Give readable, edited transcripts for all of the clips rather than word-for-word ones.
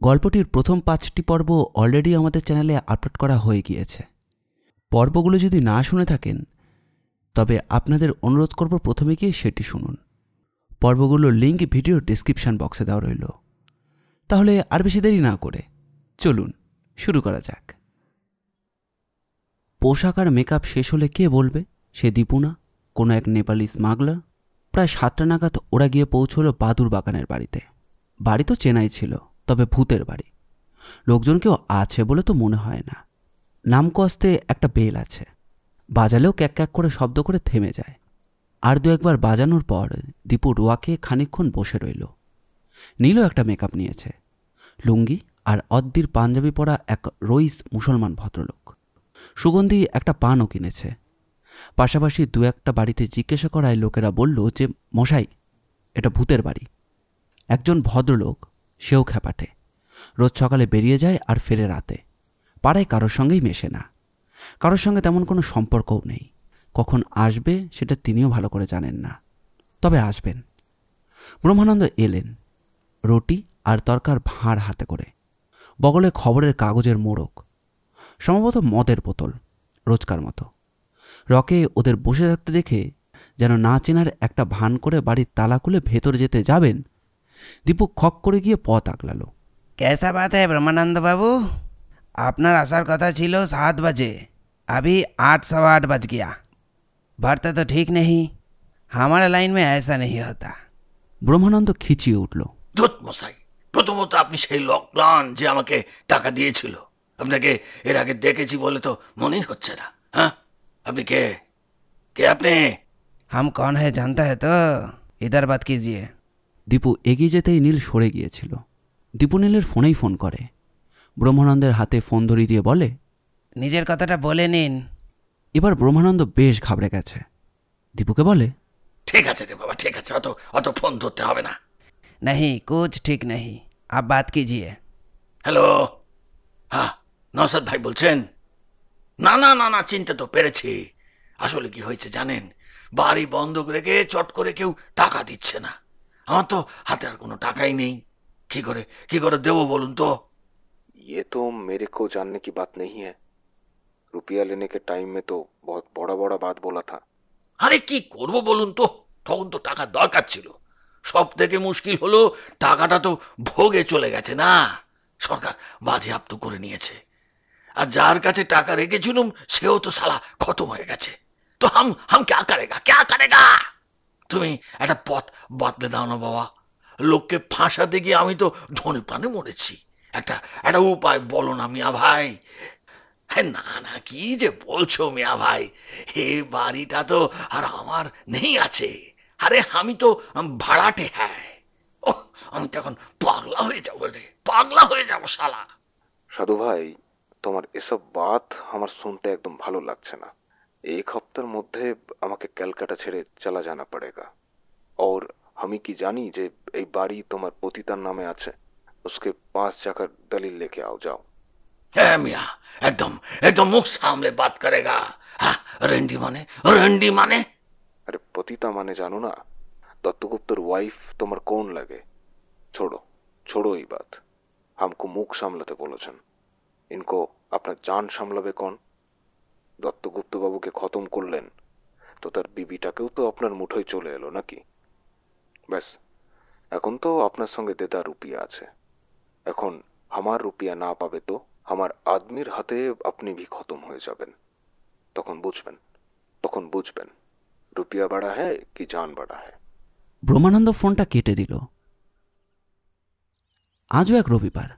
গল্পটির প্রথম 5টি পর্ব অলরেডি আমাদের চ্যানেলে আপলোড করা হয়ে গিয়েছে। পর্বগুলো যদি না শুনে থাকেন তবে আপনাদের অনুরোধ করব প্রথমে গিয়ে সেটি শুনুন। পর্বগুলোর লিঙ্ক ভিডিও ডেসক্রিপশন বক্সে দেওয়া রইল। তাহলে আর বেশি দেরি না করে চলুন শুরু করা যাক। পোশাক আর মেকআপ শেষ হলে কে বলবে সে দীপু না, কোনো এক নেপালি স্মাগলার। প্রায় 7টা নাগাদ ওরা গিয়ে পৌঁছল বাদুর বাগানের বাড়িতে। বাড়ি তো চেনাই ছিল, তবে ভূতের বাড়ি। লোকজন কেউ আছে বলে তো মনে হয় না। নাম কস্তে একটা বেল আছে, বাজালেও ক্যাক ক্যাক করে শব্দ করে থেমে যায়। আর দু একবার বাজানোর পর দীপু রোয়াকে খানিকক্ষণ বসে রইল। নীলও একটা মেকআপ নিয়েছে, লুঙ্গি আর অদ্দির পাঞ্জাবি পরা এক রইস মুসলমান ভদ্রলোক। সুগন্ধি একটা পানও কিনেছে। পাশাপাশি দু একটা বাড়িতে জিজ্ঞাসা করায় লোকেরা বলল যে মশাই, এটা ভূতের বাড়ি। একজন ভদ্রলোক, সেও খ্যাপাটে, রোজ সকালে বেরিয়ে যায় আর ফেরে রাতে। পাড়ায় কারোর সঙ্গেই মেশে না, কারোর সঙ্গে তেমন কোনো সম্পর্কও নেই। কখন আসবে সেটা তিনিও ভালো করে জানেন না, তবে আসবেন। ব্রহ্মানন্দ এলেন, রুটি আর তরকার ভাঁড় হাতে করে, বগলে খবরের কাগজের মোড়ক, সম্ভবত মদের বোতল, রোজকার মতো। রকে ওদের বসে থাকতে দেখে যেন না চেনার একটা ভান করে বাড়ির তালা খুলে ভেতর যেতে যাবেন, দীপু খক করে গিয়ে পথ আগলালো। कैसा बात है ब्रह्मानंद बाबू, আপনার আসার কথা ছিল 7 बजे, अभी 8:15 बज गया। बढ़ता तो ठीक नहीं, हमारे लाइन में ऐसा नहीं होता। ব্রহ্মানন্দ খিচিয়ে উঠল। ধুত মশাই, প্রথমত আপনি সেই লকডাউন যে আমাকে টাকা দিয়েছিল, আপনাকে এর আগে দেখেছি বলে তো মনেই হচ্ছে না। হ্যাঁ, আপনি কে? কে আপনি? हम कौन है जानता है तो इधर बात कीजिए। দীপু এগিয়ে যেতেই নীল সরে গিয়েছিল। দীপু নীলের ফোনেই ফোন করে। ব্রহ্মানন্দের হাতে ফোন ধরিয়ে দিয়ে বলে, নিজের কথাটা বলে নিন। এবার ব্রহ্মানন্দ বেশ ঘাবড়ে গেছে। দীপুকে বলে, ঠিক আছে রে বাবা, ঠিক আছে, অত অত ফোন ধরতে হবে না। नहीं कुछ ठीक नहीं, आप बात कीजिए। হ্যালো, হ্যাঁ নওশাদ ভাই বলছেন? না না না না, চিনতে তো পেরেছি। আসলে কি হয়েছে জানেন, বাড়ি বন্ধক রেখে চট করে কেউ টাকা দিচ্ছে না। আমার তো হাতে আর কোনো টাকাই নেই। কি করে দেবো বলুন তো? ये तो मेरे को जानने की बात नहीं है। रुपया लेने के टाइम में तो बहुत बड़ा बड़ा बात बोला था। আরে কি করবো বলুন তো, তখন তো টাকার দরকার ছিল। সব থেকে মুশকিল হলো টাকাটা তো ভোগে চলে গেছে না, সরকার বাজেয়াপ্ত করে নিয়েছে। আর যার কাছে টাকা রেখেছিলাম সেও তো শালা খতম হয়ে গেছে। তো হাম ক্যা করেগা? তুমি একটা পথ বদলে দাও না বাবা। লোককে ফাঁসাতে গিয়ে আমি তো ধনে প্রাণে মরেছি। একটা উপায় বলো না মিয়া ভাই। হ্যাঁ, না না, কি যে বলছো মিয়া ভাই, এই বাড়িটা তো আর আমার নেই আছে। আরে আমি তো ভাড়াটে। হ্যাঁ, ও আমি তো এখন পাগলা হয়ে যাবো রে, পাগলা হয়ে যাবো শালা। সাধু ভাই, তোমার এসব বাত আমার শুনতে একদম ভালো লাগছে না। एक हफ्तार মধ্যে আমাকে ক্যালকাটা ছেড়ে চলা জানা পড়েগা। और আমি কি জানি যে এই বাড়ি তোমার পতিতার নামে আছে। उसके पास जाकर दलील लेके आओ, जाओ। হ্যাঁ মিয়া, একদম মুখ সামলে বাত করেগা। হ্যাঁ, রেন্ডি মানে? अरे पतिता माने जानो ना, दत्तगुप्तर वाइफ তোমার कौन लगे? छोड़ो ये बात। हमको मुख सामलाते बोलेছেন। इनको अपना जान সামলাবে कौन? দত্তগুপ্ত বাবুকে খতম করলেন তো তার বিবিটাকেও তো আপনার মুঠোয় চলে এলো নাকি? ব্যাস, এখন তো আপনার সঙ্গে দেদা রুপিয়া আছে। এখন আমার রুপিয়া না পাবে তো আমার আদমির হাতে আপনি ভি খতম হয়ে যাবেন। তখন বুঝবেন রুপিয়া বাড়া হ্যায় কি জান বাড়া হ্যায়। ব্রহ্মানন্দ ফোনটা কেটে দিল। আজও এক রবিবার।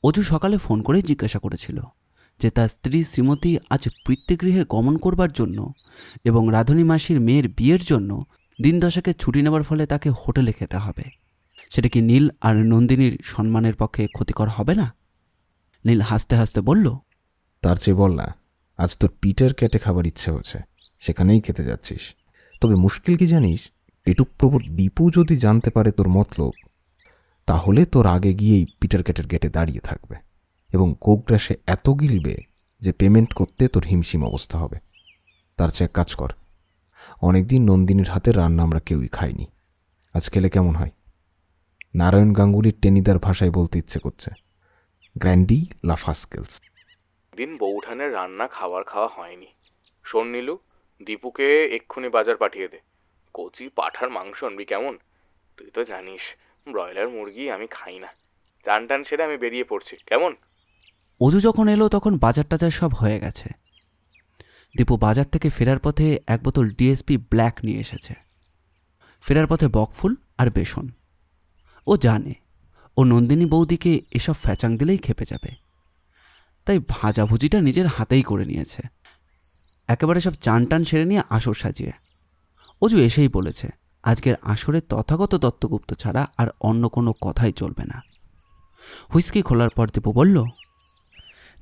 অজু সকালে ফোন করে জিজ্ঞাসা করেছিল যে তার স্ত্রী শ্রীমতী আজ পিতৃগৃহে গমন করবার জন্য এবং রাধুনী মাসির মেয়ের বিয়ের জন্য দিন দশেকের ছুটি নেবার ফলে তাকে হোটেলে খেতে হবে। সেটা কি নীল আর নন্দিনীর সম্মানের পক্ষে ক্ষতিকর হবে না? নীল হাসতে হাসতে বলল, তার চেয়ে বল না, আজ তোর পিটার ক্যাটে খাবার ইচ্ছে হচ্ছে, সেখানেই খেতে যাচ্ছিস। তবে মুশকিল কি জানিস, পেটুক প্রভু দীপু যদি জানতে পারে তোর মতলব, তাহলে তোর আগে গিয়েই পিটার ক্যাটের গেটে দাঁড়িয়ে থাকবে এবং কোকগ্রাসে এত গিলবে যে পেমেন্ট করতে তোর হিমশিম অবস্থা হবে। তার চেয়ে এক কাজ কর, অনেকদিন নন্দিনীর হাতে রান্না আমরা কেউই খাইনি, আজ খেলে কেমন হয়? নারায়ণ গাঙ্গুলির টেনিদার ভাষায় বলতে ইচ্ছে করছে, গ্র্যান্ডি লাফাস্কেলস। দিন বৌঠানের রান্না খাবার খাওয়া হয়নি। শোন নীলু, দীপুকে এক্ষুনি বাজার পাঠিয়ে দে। কচি পাঠার মাংস আনবি কেমন? তুই তো জানিস ব্রয়লার মুরগি আমি খাই না। চান টান সেরে আমি বেরিয়ে পড়ছি, কেমন? অজু যখন এলো তখন বাজার টাজার সব হয়ে গেছে। দীপু বাজার থেকে ফেরার পথে এক বোতল ডিএসপি ব্ল্যাক নিয়ে এসেছে। ফেরার পথে বকফুল আর বেসন। ও জানে ও নন্দিনী বৌদিকে এসব ফ্যাচাং দিলেই খেপে যাবে, তাই ভাজাভুজিটা নিজের হাতেই করে নিয়েছে। একেবারে সব চান টান সেরে নিয়ে আসর সাজিয়ে অজু এসেই বলেছে আজকের আসরে তথাগত দত্তগুপ্ত ছাড়া আর অন্য কোনো কথাই চলবে না। হুইস্কি খোলার পর দীপু বলল,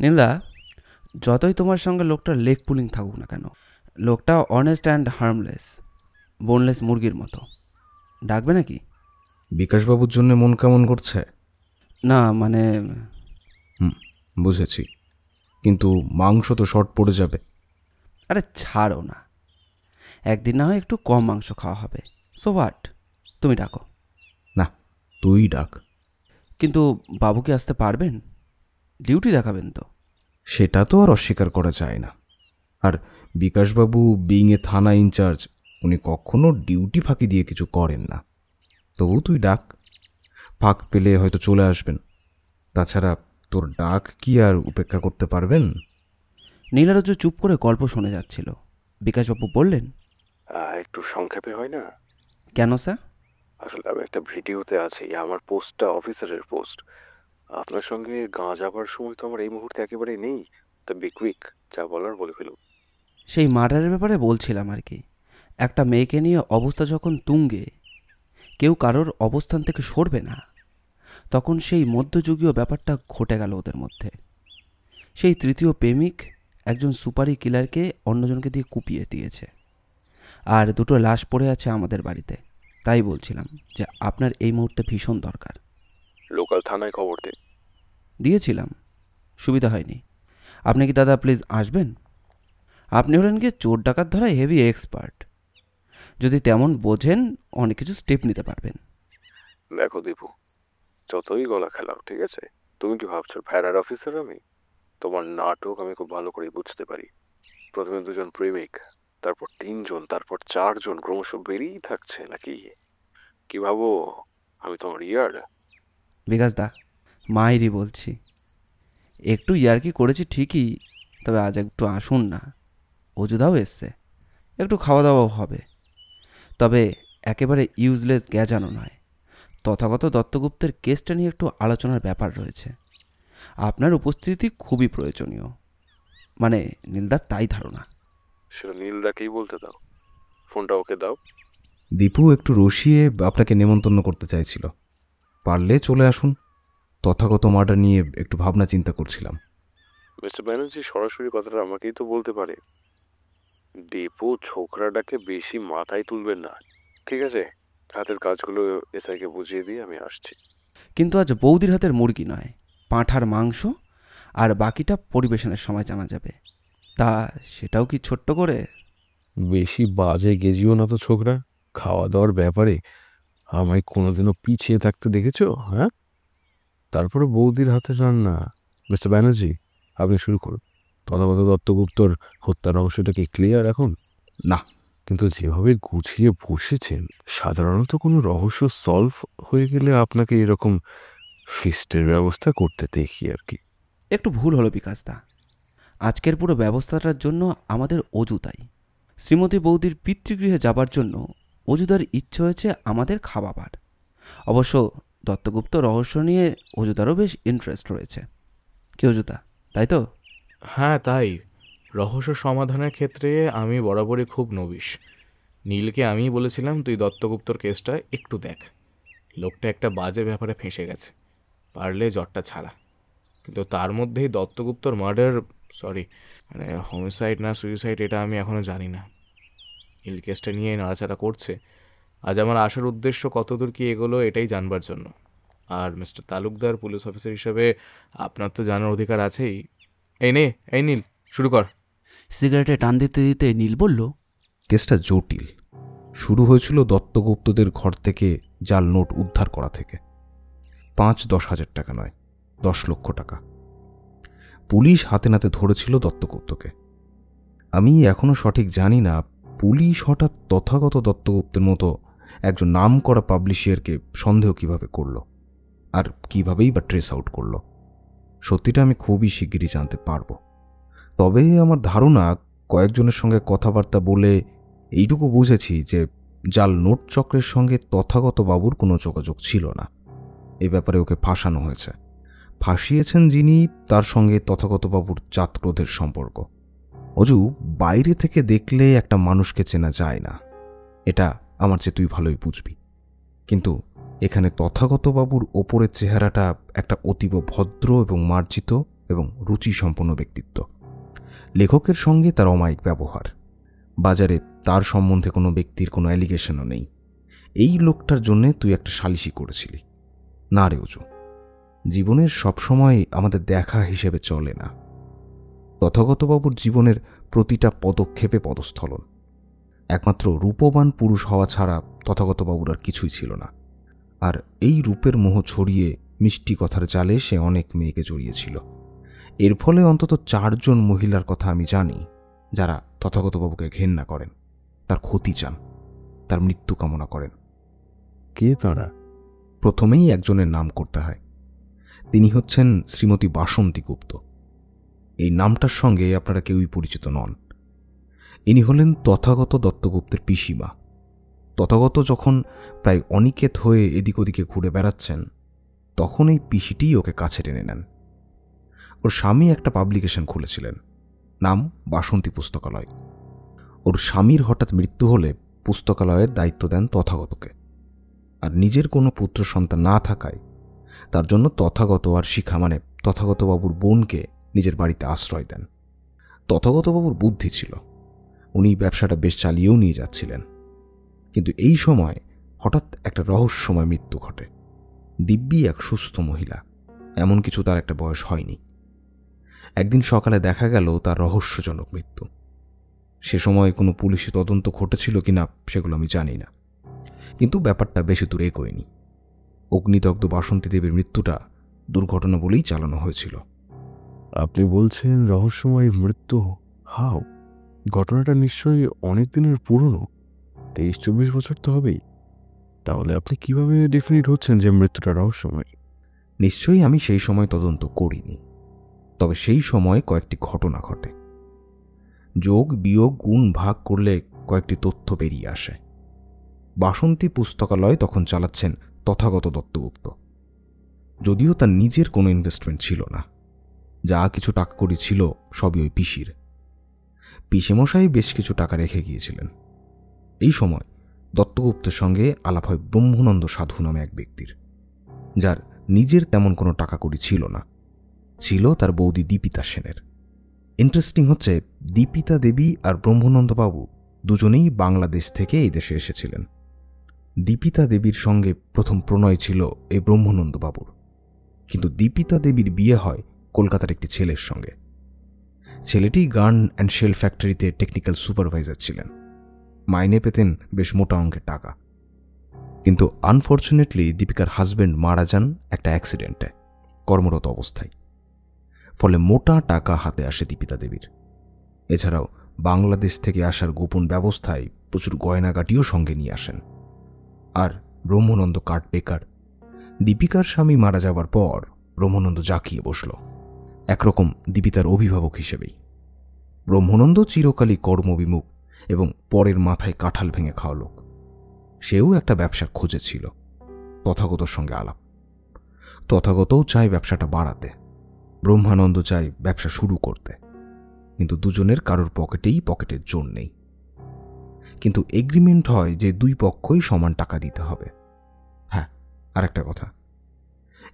নীলদা, যতই তোমার সঙ্গে লোকটার লেগ পুলিং থাকুক না কেন, লোকটা অনেস্ট অ্যান্ড হার্মলেস, বোনলেস মুরগির মতো। ডাকবে নাকি? বিকাশবাবুর জন্য মন কেমন করছে? না মানে বুঝেছি, কিন্তু মাংস তো শর্ট পড়ে যাবে। আরে ছাড়ো না, একদিন না হয় একটু কম মাংস খাওয়া হবে। সো হোয়াট, তুমি ডাকো। না, তুই ডাক। কিন্তু বাবু কি আসতে পারবেন? ডিউটি দেখাবেন তো? সেটা তো আর অস্বীকার করা যায় না। আর বিকাশবাবু বিং এ থানা ইনচার্জ, উনি কখনো ডিউটি ফাঁকি দিয়ে কিছু করেন না। তবু তুই ডাক, ফাঁক পেলে হয়তো চলে আসবেন। তাছাড়া তোর ডাক কি আর উপেক্ষা করতে পারবেন? নীলারজ্জু চুপ করে গল্প শুনে যাচ্ছিল। বিকাশবাবু বললেন, একটু সংক্ষেপে হয় না? কেন স্যার? আসলে আমি একটা ভিডিওতে আছি, আমার পোস্টটা অফিসারের পোস্ট। আপনার সঙ্গে গাঁ যাবার সময় তো আমার এই মুহূর্তে একেবারেই নেই। তা বি কুইক, যা বলার বলে ফেলুন। সেই মার্ডারের ব্যাপারে বলছিলাম আর কি। একটা মেয়েকে নিয়ে অবস্থা যখন তুঙ্গে, কেউ কারোর অবস্থান থেকে সরবে না, তখন সেই মধ্যযুগীয় ব্যাপারটা ঘটে গেল ওদের মধ্যে। সেই তৃতীয় প্রেমিক একজন সুপারি কিলারকে অন্যজনকে দিয়ে কুপিয়ে দিয়েছে, আর দুটো লাশ পড়ে আছে আমাদের বাড়িতে। তাই বলছিলাম যে আপনার এই মুহূর্তে ভীষণ দরকার। লোকাল থানায় খবর দিয়েছিলাম, সুবিধা হয়নি। আপনি কি দাদা প্লিজ আসবেন? আপনি হলেন গিয়ে চোর ডাকাত ধরায় হেভি এক্সপার্ট। যদি তেমন বোঝেন অনেক কিছু স্টেপ নিতে পারবেন। দেখো দীপু, যতই গলা খেলাও, ঠিক আছে? তুমি কি ভাবছো ফ্যারার অফিসার আমি? তোমার নাটক আমি খুব ভালো করে বুঝতে পারি। প্রথমে দুজন প্রেমিক, তারপর তিনজন, তারপর চারজন, ক্রমশ বেরিয়েই থাকছে নাকি? কি ভাবো আমি তোমার ইয়ার্ড? বিকাশ দা, মায়েরই বলছি, একটু ইয়ার্কি করেছি ঠিকই, তবে আজ একটু আসুন না। অজুদাও এসছে, একটু খাওয়া দাওয়াও হবে। তবে একেবারে ইউজলেস গ্যাজানো নয়। তথাগত দত্তগুপ্তের কেসটা নিয়ে একটু আলোচনার ব্যাপার রয়েছে। আপনার উপস্থিতি খুবই প্রয়োজনীয়, মানে নীলদার তাই ধারণা। সেটা নীলদাকেই বলতে দাও, ফোনটা ওকে দাও। দীপু একটু রসিয়ে আপনাকে নেমন্তন্ন করতে চাইছিল। পারলে চলে আসুন, তথাগত মার্ডার নিয়ে একটু ভাবনা চিন্তা করছিলাম। মিস্টার ব্যানার্জি সরাসরি কথাটা আমাকেই তো বলতে পারে। দীপু ছোকরাটাকে বেশি মাথায় তুলবেন না, ঠিক আছে? হাতের কাজগুলো এসআইকে বুঝিয়ে দিয়ে আমি আসছি। কিন্তু আজ বৌদির হাতের মুরগি নয়, পাঁঠার মাংস, আর বাকিটা পরিবেশনের সময় জানা যাবে। তা সেটাও কি ছোট্ট করে? বেশি বাজে গেজিও না তো ছোকরা। খাওয়া দাওয়ার ব্যাপারে আমায় কোনোদিনও পিছিয়ে থাকতে দেখেছো? হ্যাঁ, তারপরে বৌদির হাতে রান্না। মিস্টার ব্যানার্জি, আপনি শুরু করুন। তথাগত দত্তগুপ্তর হত্যা রহস্যটা কি ক্লিয়ার এখন? না, কিন্তু যেভাবে গুছিয়ে বসেছেন, সাধারণত কোনো রহস্য সলভ হয়ে গেলে আপনাকে এরকম ফিস্টের ব্যবস্থা করতে দেখি আর কি। একটু ভুল হলো বিকাশদা। আজকের পুরো ব্যবস্থাটার জন্য আমাদের অজুদাই। শ্রীমতী বৌদির পিতৃগৃহে যাবার জন্য অজুদার ইচ্ছে হয়েছে আমাদের খাওয়াবার। অবশ্য দত্তগুপ্ত রহস্য নিয়ে অজুদারও বেশ ইন্টারেস্ট রয়েছে। কি অজুদা, তাই তো? হ্যাঁ তাই। রহস্য সমাধানের ক্ষেত্রে আমি বরাবরই খুব নবিশ। নীলকে আমি বলেছিলাম তুই দত্তগুপ্তর কেসটা একটু দেখ। লোকটা একটা বাজে ব্যাপারে ফেঁসে গেছে, পারলে জটটা ছাড়া। কিন্তু তার মধ্যেই দত্তগুপ্তর মার্ডার, মানে হোমিসাইড না সুইসাইড, এটা আমি এখনও জানি না। নীল কেসটা নিয়ে নাড়াচাড়া করছে। আজ আমার আসার উদ্দেশ্য কতদূর কি এগোলো এটাই জানবার জন্য। আর মিস্টার তালুকদার পুলিশ অফিসার হিসেবে আপনার তো জানার অধিকার আছেই। এই নীল, শুরু কর। সিগারেটে টান দিতে দিতে নীল বলল, কেসটা জটিল। শুরু হয়েছিল দত্তগুপ্তদের ঘর থেকে জাল নোট উদ্ধার করা থেকে। 5-10 হাজার টাকা নয়, 10 লক্ষ টাকা। পুলিশ হাতে নাতে ধরেছিল দত্তগুপ্তকে। আমি এখনো সঠিক জানি না পুলিশ হঠাৎ তথাগত দত্তগুপ্তের মতো একজন নাম করা পাবলিশিয়ারকে সন্দেহ কিভাবে করল, আর কিভাবেই বা ট্রেস আউট করল। সত্যিটা আমি খুবই শিগগিরই জানতে পারবো। তবে আমার ধারণা কয়েকজনের সঙ্গে কথাবার্তা বলে এইটুকু বুঝেছি যে জাল নোট চক্রের সঙ্গে তথাগত বাবুর কোনো যোগাযোগ ছিল না। এ ব্যাপারে ওকে ফাঁসানো হয়েছে। ফাঁসিয়েছেন যিনি, তার সঙ্গে তথাগত বাবুর জাতক্রোধের সম্পর্ক। অজু, বাইরে থেকে দেখলে একটা মানুষকে চেনা যায় না, এটা আমার চেয়ে তুই ভালোই বুঝবি। কিন্তু এখানে তথাগত বাবুর ওপরের চেহারাটা একটা অতীব ভদ্র এবং মার্জিত এবং রুচিসম্পন্ন ব্যক্তিত্ব। লেখকের সঙ্গে তার অমায়িক ব্যবহার। বাজারে তার সম্বন্ধে কোনো ব্যক্তির কোনো অ্যালিগেশনও নেই। এই লোকটার জন্যে তুই একটা সালিশি করেছিলি। না রে অজু, জীবনের সবসময় আমাদের দেখা হিসেবে চলে না। তথাগতবাবুর জীবনের প্রতিটা পদক্ষেপে পদস্থলন। একমাত্র রূপবান পুরুষ হওয়া ছাড়া তথাগতবাবুর আর কিছুই ছিল না। আর এই রূপের মোহ ছড়িয়ে মিষ্টি কথার জালে সে অনেক মেয়েকে জড়িয়েছিল। এর ফলে অন্তত 4 জন মহিলার কথা আমি জানি যারা তথাগতবাবুকে ঘেন্না করেন, তার ক্ষতি চান, তার মৃত্যু কামনা করেন। কে তারা? প্রথমেই একজনের নাম করতে হয়। তিনি হচ্ছেন শ্রীমতী বাসন্তী গুপ্ত। এই নামটার সঙ্গে আপনারা কেউই পরিচিত নন। ইনি হলেন তথাগত দত্তগুপ্তের পিসিমা। তথাগত যখন প্রায় অনিকেত হয়ে এদিক ওদিকে ঘুরে বেড়াচ্ছেন, তখন এই পিসিটিই ওকে কাছে টেনে নেন। ওর স্বামী একটা পাবলিকেশন খুলেছিলেন, নাম বাসন্তী পুস্তকালয়। ওর স্বামীর হঠাৎ মৃত্যু হলে পুস্তকালয়ের দায়িত্ব দেন তথাগতকে। আর নিজের কোনো পুত্র সন্তান না থাকায় তার জন্য তথাগত আর শিখা মানে তথাগতবাবুর বোনকে নিজের বাড়িতে আশ্রয় দেন। তথাগতবাবুর বুদ্ধি ছিল, উনি ব্যবসাটা বেশ চালিয়েও নিয়ে যাচ্ছিলেন। কিন্তু এই সময় হঠাৎ একটা রহস্যময় মৃত্যু ঘটে। দিব্যি এক সুস্থ মহিলা, এমন কিছু তার একটা বয়স হয়নি। একদিন সকালে দেখা গেল তার রহস্যজনক মৃত্যু। সে সময় কোনো পুলিশি তদন্ত ঘটেছিল কিনা সেগুলো আমি জানি না, কিন্তু ব্যাপারটা বেশি দূর এগোয়নি। অগ্নিদগ্ধ বাসন্তী দেবীর মৃত্যুটা দুর্ঘটনা বলেই চালানো হয়েছিল। আপনি বলছেন রহস্যময় মৃত্যু? হাও, ঘটনাটা নিশ্চয়ই অনেক দিনের পুরনো, 23-24 বছর তো হবেই। তাহলে আপনি কিভাবে ডেফিনিট হচ্ছেন যে মৃত্যুটা রহস্যময়? নিশ্চয়ই আমি সেই সময় তদন্ত করিনি, তবে সেই সময় কয়েকটি ঘটনা ঘটে। যোগ বিয়োগ গুণ ভাগ করলে কয়েকটি তথ্য বেরিয়ে আসে। বাসন্তী পুস্তকালয় তখন চালাচ্ছেন তথাগত দত্তগুপ্ত। যদিও তার নিজের কোনো ইনভেস্টমেন্ট ছিল না, যা কিছু টাকা কড়ি ছিল সবই ওই পিসির। পিসেমশাই বেশ কিছু টাকা রেখে গিয়েছিলেন। এই সময় দত্তগুপ্তের সঙ্গে আলাপ হয় ব্রহ্মানন্দ সাধু নামে এক ব্যক্তির, যার নিজের তেমন কোনো টাকা কড়ি ছিল না, ছিল তার বৌদি দীপিতা সেনের। ইন্টারেস্টিং হচ্ছে, দীপিতা দেবী আর ব্রহ্মানন্দবাবু দুজনেই বাংলাদেশ থেকে এই দেশে এসেছিলেন। দীপিতা দেবীর সঙ্গে প্রথম প্রণয় ছিল এই ব্রহ্মানন্দবাবুর, কিন্তু দীপিতা দেবীর বিয়ে হয় কলকাতার একটি ছেলের সঙ্গে। ছেলেটি গান অ্যান্ড শেল ফ্যাক্টরিতে টেকনিক্যাল সুপারভাইজার ছিলেন, মাইনে পেতেন বেশ মোটা অঙ্কের টাকা। কিন্তু আনফর্চুনেটলি দীপিকার হাজব্যান্ড মারা যান একটা অ্যাক্সিডেন্টে কর্মরত অবস্থায়। ফলে মোটা টাকা হাতে আসে দীপিতা দেবীর। এছাড়াও বাংলাদেশ থেকে আসার গোপন ব্যবস্থায় প্রচুর গয়নাগাটিও সঙ্গে নিয়ে আসেন। আর ব্রহ্মানন্দ কাঠ বেকার। দীপিকার স্বামী মারা যাবার পর ব্রহ্মানন্দ জাঁকিয়ে বসল, একরকম দীপিতার অভিভাবক হিসেবেই। ব্রহ্মানন্দ চিরকালই কর্মবিমুখ এবং পরের মাথায় কাঁঠাল ভেঙে খাওয়া লোক। সেও একটা ব্যবসার খোঁজে ছিল। তথাগতর সঙ্গে আলাপ। তথাগতও চায় ব্যবসাটা বাড়াতে, ব্রহ্মানন্দ চায় ব্যবসা শুরু করতে, কিন্তু দুজনের কারোর পকেটের জোর নেই। কিন্তু এগ্রিমেন্ট হয় যে দুই পক্ষই সমান টাকা দিতে হবে। হ্যাঁ, আর একটা কথা,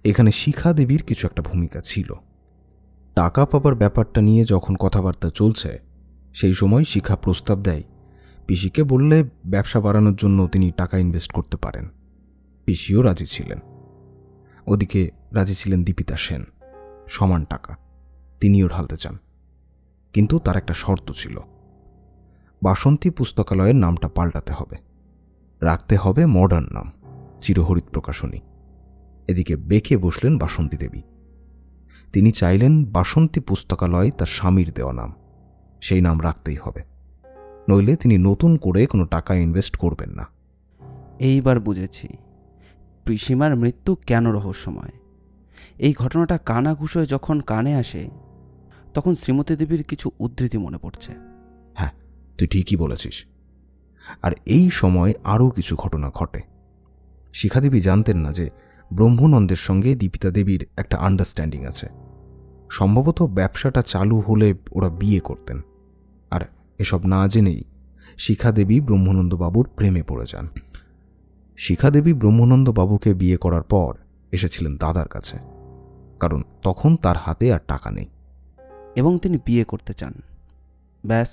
এখানে শিখা দেবীর কিছু একটা ভূমিকা ছিল। টাকা পাবার ব্যাপারটা নিয়ে যখন কথাবার্তা চলছে, সেই সময় শিখা প্রস্তাব দেয় পিসিকে বললে ব্যবসা বাড়ানোর জন্য তিনি টাকা ইনভেস্ট করতে পারেন। পিসিও রাজি ছিলেন। ওদিকে রাজি ছিলেন দীপিতা সেন, সমান টাকা তিনিও ঢালতে চান। কিন্তু তার একটা শর্ত ছিল, বাসন্তী পুস্তকালয়ের নামটা পাল্টাতে হবে, রাখতে হবে মডার্ন নাম, চিরহরিত প্রকাশনী। এদিকে বেঁকে বসলেন বাসন্তী দেবী। তিনি চাইলেন বাসন্তী পুস্তকালয় তার স্বামীর দেওয়া নাম, সেই নাম রাখতেই হবে, নইলে তিনি নতুন করে কোনো টাকা ইনভেস্ট করবেন না। এইবার বুঝেছি পিসিমার মৃত্যু কেন রহস্যময়। এই ঘটনাটা কানাঘুষোয় যখন কানে আসে তখন শ্রীমতী দেবীর কিছু উদ্ধৃতি মনে পড়ছে। হ্যাঁ, তুই ঠিকই বলেছিস। আর এই সময় আরও কিছু ঘটনা ঘটে। শিখাদেবী জানতেন না যে ব্রহ্মানন্দের সঙ্গে দীপিতা দেবীর একটা আন্ডারস্ট্যান্ডিং আছে। সম্ভবত ব্যবসাটা চালু হলে ওরা বিয়ে করতেন। আর এসব না জেনেই শিখাদেবী ব্রহ্মানন্দবাবুর প্রেমে পড়ে যান। শিখাদেবী ব্রহ্মানন্দবাবুকে বিয়ে করার পর এসেছিলেন দাদার কাছে, কারণ তখন তার হাতে আর টাকা নেই এবং তিনি বিয়ে করতে চান। ব্যাস,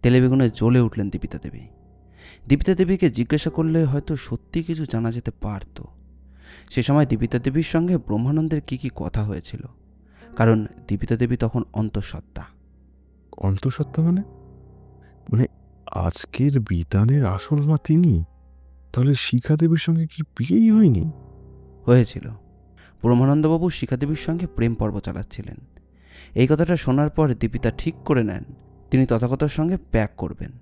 তেলেবেগুনে জ্বলে উঠলেন দীপিতা দেবী। দীপিতা দেবীকে জিজ্ঞাসা করলে হয়তো সত্যি কিছু জানা যেতে পারত। সে সময় দীপিতা দেবীর সঙ্গে ব্রহ্মানন্দের কি কি কথা হয়েছিল, কারণ দীপিতা দেবী তখন অন্তঃসত্ত্বা। অন্তঃসত্ত্বা মানে মানে আজকের বিতানের আসল মা তিনি? তাহলে শিখা দেবীর সঙ্গে কি বিয়েই হয়নি? হয়েছিল। ব্রহ্মানন্দবাবু শিখাদেবীর সঙ্গে প্রেম পর্ব চালাচ্ছিলেন। এই কথাটা শোনার পর দীপিতা ঠিক করে নেন তিনি তথাগতর সঙ্গে প্যাক করবেন।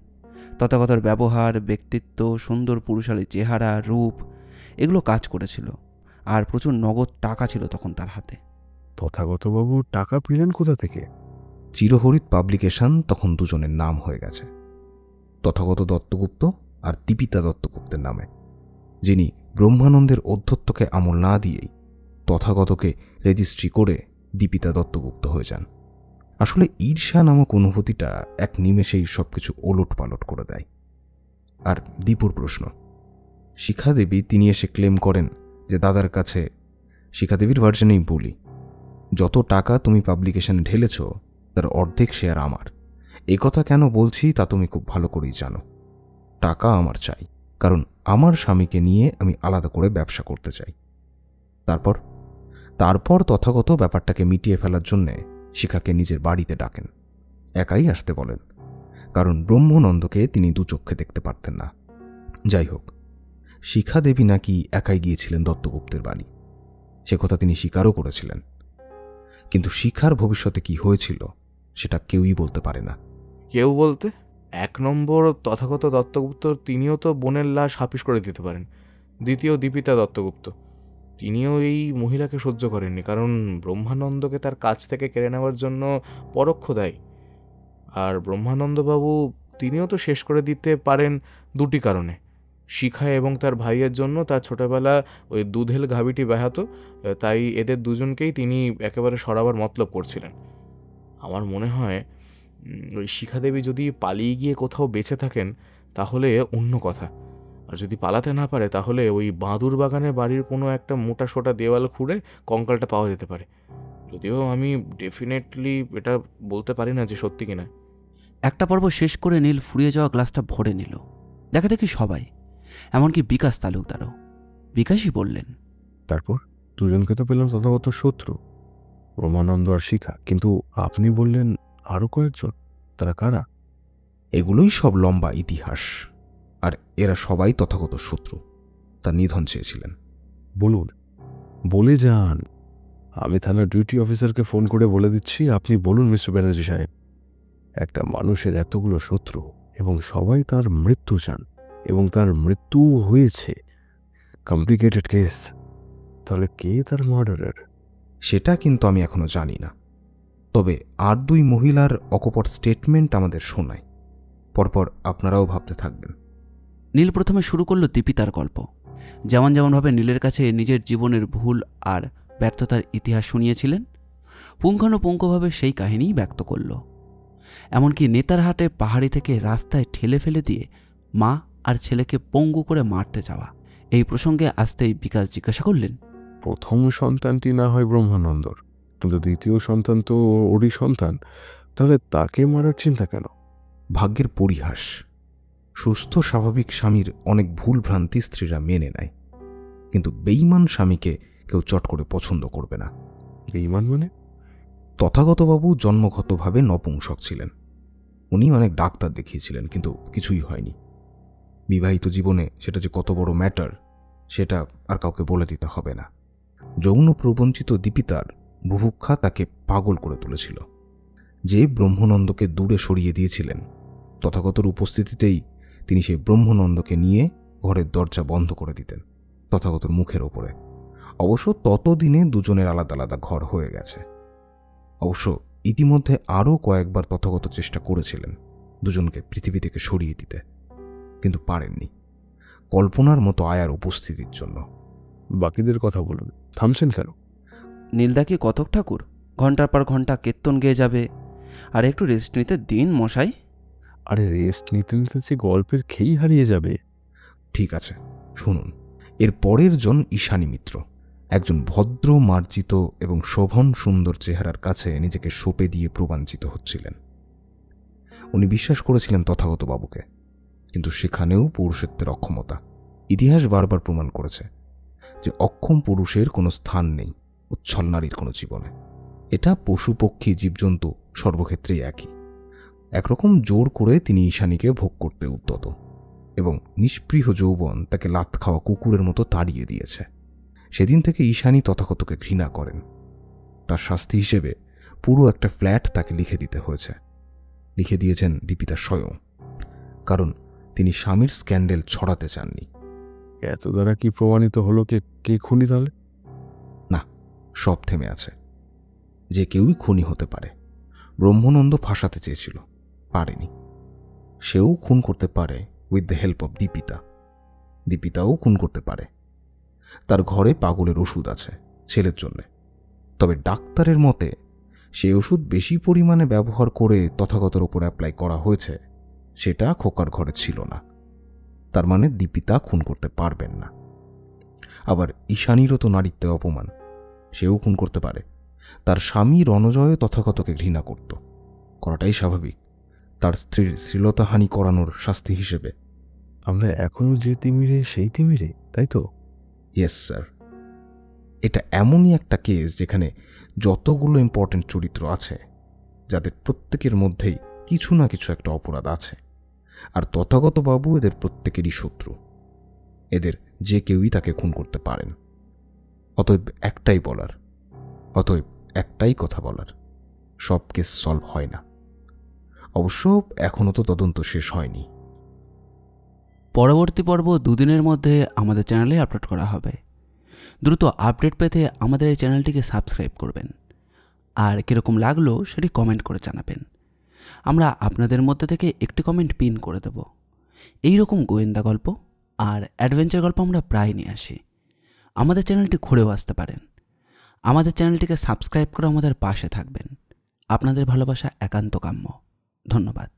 তথাগতর ব্যবহার, ব্যক্তিত্ব, সুন্দর পুরুষালী চেহারা, রূপ এগুলো কাজ করেছিল। আর প্রচুর নগদ টাকা ছিল তখন তার হাতে। তথাগতবাবু টাকা পেলেন কোথা থেকে? চিরহরিত পাবলিকেশন তখন দুজনের নাম হয়ে গেছে, তথাগত দত্তগুপ্ত আর দীপিতা দত্তগুপ্তের নামে, যিনি ব্রহ্মানন্দের অধ্যত্বকে আমল না দিয়েই তথাগতকে রেজিস্ট্রি করে দীপিতা দত্তগুপ্ত হয়ে যান। আসলে ঈর্ষা নামক অনুভূতিটা এক নিমেষেই সবকিছু ওলট পালট করে দেয়। আর দীপুর প্রশ্ন, শিখাদেবী তিনি এসে ক্লেম করেন যে দাদার কাছে, শিখাদেবীর ভার্জনেই বলি, যত টাকা তুমি পাবলিকেশনে ঢেলেছ তার অর্ধেক শেয়ার আমার। এই কথা কেন বলছি তা তুমি খুব ভালো করেই জানো। টাকা আমার চাই, কারণ আমার স্বামীকে নিয়ে আমি আলাদা করে ব্যবসা করতে চাই। তারপর তথাগত ব্যাপারটাকে মিটিয়ে ফেলার জন্যে শিখাকে নিজের বাড়িতে ডাকেন। একাই আসতে বলেন, কারণ ব্রহ্মানন্দকে তিনি দু চক্ষে দেখতে পারতেন না। যাই হোক, শিখা দেবী নাকি একাই গিয়েছিলেন দত্তগুপ্তের বাড়ি, সে কথা তিনি স্বীকারও করেছিলেন। কিন্তু শিখার ভবিষ্যতে কি হয়েছিল সেটা কেউই বলতে পারে না। কেউ বলতে? 1 নম্বর তথাগত দত্তগুপ্ত, তিনিও তো বোনের লাশ হাপিস করে দিতে পারেন। দ্বিতীয় দীপিতা দত্তগুপ্ত, তিনিও এই মহিলাকে সহ্য করেননি, কারণ ব্রহ্মানন্দকে তার কাছ থেকে কেড়ে নেওয়ার জন্য পরোক্ষ দায়ী। আর ব্রহ্মানন্দবাবু তিনিও তো শেষ করে দিতে পারেন 2টি কারণে। শিখা এবং তার ভাইয়ের জন্য তার ছোটবেলা ওই দুধেল ঘাবিটি ব্যাহত, তাই এদের দুজনকেই তিনি একেবারে সরাবার মতলব করছিলেন। আমার মনে হয় ওই শিখাদেবী যদি পালিয়ে গিয়ে কোথাও বেঁচে থাকেন তাহলে অন্য কথা, আর যদি পালাতে না পারে তাহলে ওই বাঁদুর বাগানের বাড়ির কোনো একটা মোটা সোটা দেওয়াল খুঁড়ে কঙ্কালটা পাওয়া যেতে পারে। যদিও আমি ডেফিনেটলি এটা বলতে পারি না যে সত্যি কিনা। একটা পর্ব শেষ করে নীল ফুরিয়ে যাওয়া গ্লাসটা ভরে নিল। দেখা দেখি সবাই, এমনকি বিকাশ তালুকদারও। বিকাশই বললেন, তারপর দুজনকে তো পেলাম তথাগত শত্রু, ব্রহ্মানন্দ আর শিখা, কিন্তু আপনি বললেন আরো কয়েকজন, তারা কারা? এগুলোই সব লম্বা ইতিহাস, আর এরা সবাই তথাগত শত্রু, তার নিধন চেয়েছিলেন। বলুন, বলে যান। আমি থানার ডিউটি অফিসারকে ফোন করে বলে দিচ্ছি, আপনি বলুন মিস্টার ব্যানার্জি সাহেব। একটা মানুষের এতগুলো শত্রু এবং সবাই তার মৃত্যু চান, এবং তার মৃত্যু হয়েছে। Complicated case. তাহলে কে তার মার্ডারার? সেটা কিন্তু আমি এখনো জানি না, তবে আর 2 মহিলার অকপট স্টেটমেন্ট আমাদের শোনায়। পরপর আপনারাও ভাবতে থাকবেন। নীল প্রথমে শুরু করল দীপিতার গল্প। যেমনভাবে নীলের কাছে নিজের জীবনের ভুল আর ব্যর্থতার ইতিহাস শুনিয়েছিলেন, পুঙ্খানুপুঙ্খভাবে সেই কাহিনীই ব্যক্ত করল। এমনকি নেতারহাটে পাহাড়ি থেকে রাস্তায় ঠেলে ফেলে দিয়ে মা আর ছেলেকে পঙ্গু করে মারতে যাওয়া। এই প্রসঙ্গে আসতেই বিকাশ জিজ্ঞাসা করলেন, প্রথম সন্তানটি না হয় ব্রহ্মানন্দর, কিন্তু দ্বিতীয় সন্তান তো ওরই সন্তান, তাহলে তাকে মারার চিন্তা কেন? ভাগ্যের পরিহাস। সুস্থ স্বাভাবিক স্বামীর অনেক ভুল ভ্রান্তি স্ত্রীরা মেনে নেয়, কিন্তু বেঈমান স্বামীকে কেউ চট করে পছন্দ করবে না। বেঈমান মানে? তথাগতবাবু জন্মগতভাবে নপুংসক ছিলেন। উনি অনেক ডাক্তার দেখিয়েছিলেন, কিন্তু কিছুই হয়নি। বিবাহিত জীবনে সেটা যে কত বড় ম্যাটার সেটা আর কাউকে বলে দিতে হবে না। যৌন প্রবঞ্চিত দীপিতার বুভুক্ষা তাকে পাগল করে তুলেছিল। যে ব্রহ্মানন্দকে দূরে সরিয়ে দিয়েছিলেন, তথাগতর উপস্থিতিতেই তিনি সেই ব্রহ্মানন্দকে নিয়ে ঘরের দরজা বন্ধ করে দিতেন তথাগতর মুখের ওপরে। অবশ্য ততদিনে দুজনের আলাদা আলাদা ঘর হয়ে গেছে। অবশ্য ইতিমধ্যে আরও কয়েকবার তথাগত চেষ্টা করেছিলেন দুজনকে পৃথিবী থেকে সরিয়ে দিতে, কিন্তু পারেননি, কল্পনার মতো আয়ার উপস্থিতির জন্য। বাকিদের কথা বলুন, থামছেন কেন? নীলদা কি কতক ঠাকুর ঘন্টার পর ঘন্টা কীর্তন গেয়ে যাবে? আর একটু রেস্ট নিতে দিন মশাই। আরে রেস্ট নিতে নিতে যে গল্পের খেই হারিয়ে যাবে। ঠিক আছে, শুনুন। এর পরের জন ঈশানী মিত্র, একজন ভদ্র, মার্জিত এবং শোভন সুন্দর চেহারার কাছে নিজেকে সঁপে দিয়ে প্রবাঞ্চিত হচ্ছিলেন। উনি বিশ্বাস করেছিলেন তথাগত বাবুকে, কিন্তু সেখানেও পুরুষত্বের অক্ষমতা। ইতিহাস বারবার প্রমাণ করেছে যে অক্ষম পুরুষের কোনো স্থান নেই উচ্ছল নারীর কোনো জীবনে। এটা পশু পক্ষী জীবজন্তু সর্বক্ষেত্রেই একই। একরকম জোর করে তিনি ঈশানীকে ভোগ করতে উদ্যত এবং নিষ্পৃহ যৌবন তাকে লাত খাওয়া কুকুরের মতো তাড়িয়ে দিয়েছে। সেদিন থেকে ঈশানী তথাগতকে ঘৃণা করেন। তার শাস্তি হিসেবে পুরো একটা ফ্ল্যাট তাকে লিখে দিতে হয়েছে। লিখে দিয়েছেন দীপিতা স্বয়ং, কারণ তিনি স্বামীর স্ক্যান্ডেল ছড়াতে চাননি। এত দ্বারা কি প্রমাণিত হলো কে খুনি তাহলে? না, সব থেমে আছে। যে কেউই খুনি হতে পারে। ব্রহ্মানন্দ ফাঁসাতে চেয়েছিল, পারেনি। সেও খুন করতে পারে with the help of Dipita. দীপিতাও খুন করতে পারে। তার ঘরে পাগলের ওষুধ আছে ছেলের জন্যে, তবে ডাক্তারের মতে সেই ওষুধ বেশি পরিমাণে ব্যবহার করে তথাগতর ওপর অ্যাপ্লাই করা হয়েছে, সেটা খোকার ঘরে ছিল না। তার মানে দীপিতা খুন করতে পারবেন না। আবার ঈশানীরও তো নারীত্বের অপমান, সেও খুন করতে পারে। তার স্বামী রণজয় তথাগতকে ঘৃণা করত, করাটাই স্বাভাবিক, তার স্ত্রীর শ্লীলতাহানি করানোর শাস্তি হিসেবে। আমরা এখনো যে তিমিরে সেই তিমিরে, তাই তো? Yes sir. এটা এমনই একটা কেস যেখানে যতগুলো ইম্পর্টেন্ট চরিত্র আছে, যাদের প্রত্যেকের মধ্যেই কিছু না কিছু একটা অপরাধ আছে, আর তথাগত বাবু এদের প্রত্যেকেরই শত্রু। এদের যে কেউই তাকে খুন করতে পারেন। অতএব একটাই কথা বলার, সব কেস সলভ হয় না। অবশ্য এখনও তো তদন্ত শেষ হয়নি। পরবর্তী পর্ব 2 দিনের মধ্যে আমাদের চ্যানেলে আপলোড করা হবে। দ্রুত আপডেট পেতে আমাদের এই চ্যানেলটিকে সাবস্ক্রাইব করবেন, আর কীরকম লাগলো সেটি কমেন্ট করে জানাবেন। আমরা আপনাদের মধ্যে থেকে একটি কমেন্ট পিন করে দেব। এই রকম গোয়েন্দা গল্প আর অ্যাডভেঞ্চার গল্প আমরা প্রায় নিয়ে আসি। আমাদের চ্যানেলটি ঘুরেও আসতে পারেন। আমাদের চ্যানেলটিকে সাবস্ক্রাইব করে আমাদের পাশে থাকবেন। আপনাদের ভালোবাসা একান্ত কাম্য। ধন্যবাদ।